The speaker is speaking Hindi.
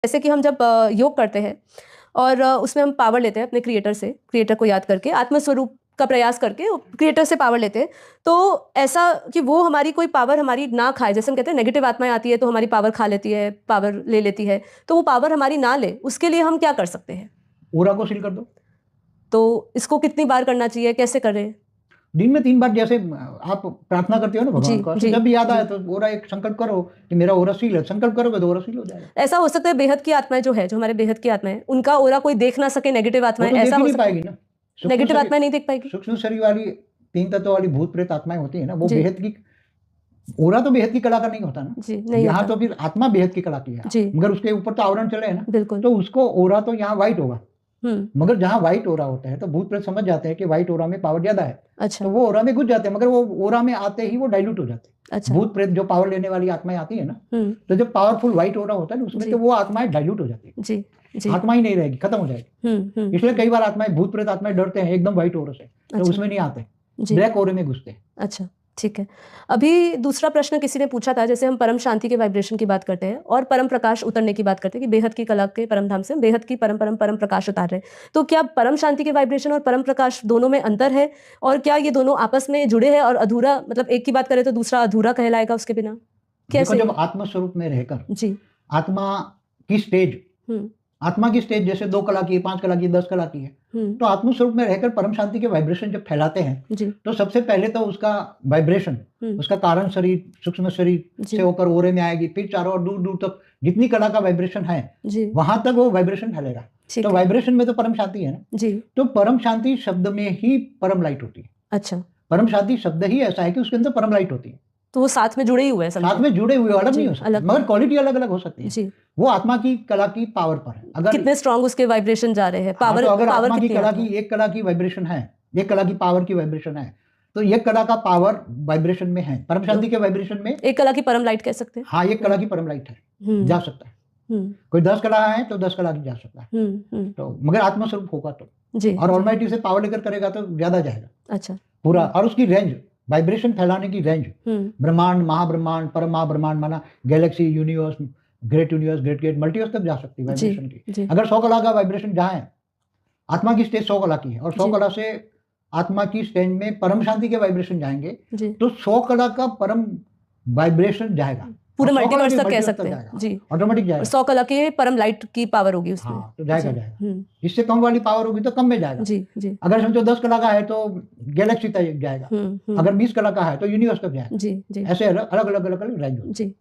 जैसे कि हम जब योग करते हैं और उसमें हम पावर लेते हैं अपने क्रिएटर से, क्रिएटर को याद करके, आत्मस्वरूप का प्रयास करके क्रिएटर से पावर लेते हैं, तो ऐसा कि वो हमारी कोई पावर हमारी ना खाए। जैसे हम कहते हैं नेगेटिव आत्माएं आती है तो हमारी पावर खा लेती है, पावर ले लेती है, तो वो पावर हमारी ना ले, उसके लिए हम क्या कर सकते हैं? ओरा को सील कर दो। तो इसको कितनी बार करना चाहिए, कैसे करें? दिन में 3 बार, जैसे आप प्रार्थना करते हो ना भगवान को, जी, जब भी याद आए जी। तो ओरा एक संकल्प करो कि मेरा ओरा सील है। संकल्प करोगे तो ओरा सील हो जाएगा। ऐसा हो सकता है बेहद की आत्माएं जो हमारे बेहद की आत्माएं, उनका ओरा कोई देख ना सके, नेगेटिव वो आत्माएं, तो देख ऐसा ही हो नहीं सकता पाएगी है? ना। नेगेटिव आत्माएं नहीं देख पाएगी? सूक्ष्म शरीर वाली 3 तत्व वाली भूत प्रेत आत्माएं होती है ना, वो जी। बेहद की, ओरा तो बेहद की कला का नहीं होता ना। जी, नहीं यहाँ होता। तो फिर आत्मा बेहद की कला की है, जी। मगर उसके ऊपर तो आवरण चले है ना, बिल्कुल। तो उसको ओरा तो यहाँ व्हाइट होगा। हम्म। मगर जहाँ व्हाइट ओरा होता है तो भूत प्रेत समझ जाते हैं कि व्हाइट ओरा में पावर ज्यादा है, अच्छा। तो वो ओरा में घुस जाते हैं, मगर वो ओरा में आते ही वो डाइल्यूट हो जाते हैं। अच्छा। भूत प्रेत जो पावर लेने वाली आत्माएं आती है ना, तो जब पावरफुल व्हाइट ओरा होता है ना उसमें, जी। तो वो आत्माएं डाइल्यूट हो जाती है। जी, जी। आत्मा ही नहीं रहेगी, खत्म हो जाएगी। इसलिए कई बार आत्माएं, भूत प्रेत आत्माएं डरते हैं एकदम व्हाइट ओरे से, तो अच्छा। उसमें नहीं आते, जी। ब्लैक ओरे में घुसते हैं। अच्छा, ठीक है। अभी दूसरा प्रश्न किसी ने पूछा था, जैसे हम परम शांति के वाइब्रेशन की बात करते हैं और परम प्रकाश उतरने की बात करते हैं कि बेहद की कला के परम धाम से हम बेहद की परम परम परम प्रकाश उतार रहे हैं, तो क्या परम शांति के वाइब्रेशन और परम प्रकाश दोनों में अंतर है? और क्या ये दोनों आपस में जुड़े हैं और अधूरा, मतलब एक की बात करें तो दूसरा अधूरा कहलाएगा उसके बिना? देखो, कैसे? जब आत्म स्वरूप में रहकर जी। आत्मा की स्टेज, आत्मा की स्टेज जैसे 2 कला की है, 5 कला की है, 10 कला की है, तो आत्म स्वरूप में रहकर परम शांति के वाइब्रेशन जब फैलाते हैं, तो सबसे पहले तो उसका वाइब्रेशन, उसका कारण शरीर, सूक्ष्म शरीर से होकर ओरे में आएगी, फिर चारों ओर दूर दूर तक जितनी कला का वाइब्रेशन है वहां तक वो वाइब्रेशन फैलेगा। तो वाइब्रेशन में तो परम शांति है ना जी। तो परम शांति शब्द में ही परम लाइट होती है। अच्छा। परम शांति शब्द ही ऐसा है कि उसके अंदर परम लाइट होती है, तो वो साथ में जुड़े ही हुए हैं, साथ में जुड़े हुए, अलग नहीं हो सकते, मगर क्वालिटी अलग अलग हो सकती है जी। वो आत्मा की कला की पावर पर है। अगर कितने स्ट्रांग उसके वाइब्रेशन जा रहे हैं, पावर, तो अगर पावर आत्मा की कला की एक कला की वाइब्रेशन है, एक कला की पावर की वाइब्रेशन है, तो एक कला का पावर वाइब्रेशन में है, परम शांति के वाइब्रेशन में एक कला की परम लाइट कह सकते हैं। हाँ, एक कला की परम लाइट है, जा सकता है। कोई 10 कला है तो 10 कला की जा सकता है, तो मगर आत्मस्वरूप होगा तो जी, और ऑलमाइटी से पावर लेकर करेगा तो ज्यादा जाएगा। अच्छा, पूरा। और उसकी रेंज, वाइब्रेशन फैलाने की रेंज, ब्रह्मांड, महाब्रह्मांड, परम महाब्रह्मांड, माना Galaxy, universe, great universe, great great multiverse तक जा सकती है वाइब्रेशन की। अगर 100 कला का वाइब्रेशन जहाँ है, आत्मा की स्टेज 100 कला की है और 100 कला से आत्मा की स्टेज में परम शांति के वाइब्रेशन जाएंगे, तो 100 कला का परम वाइब्रेशन जाएगा, पूरे मल्टीवर्स तक कह सकते हैं जी, ऑटोमेटिक जाएगा। 100 कला की परम लाइट की पावर होगी उसमें। हाँ, तो जाएगा। इससे कम वाली पावर होगी तो कम में जाएगा जी, जी। अगर समझो 10 कला का है तो गैलेक्सी तक जाएगा, अगर 20 कला का है तो यूनिवर्स तक जाएगा जी, जी। ऐसे अलग अलग रेंज जी।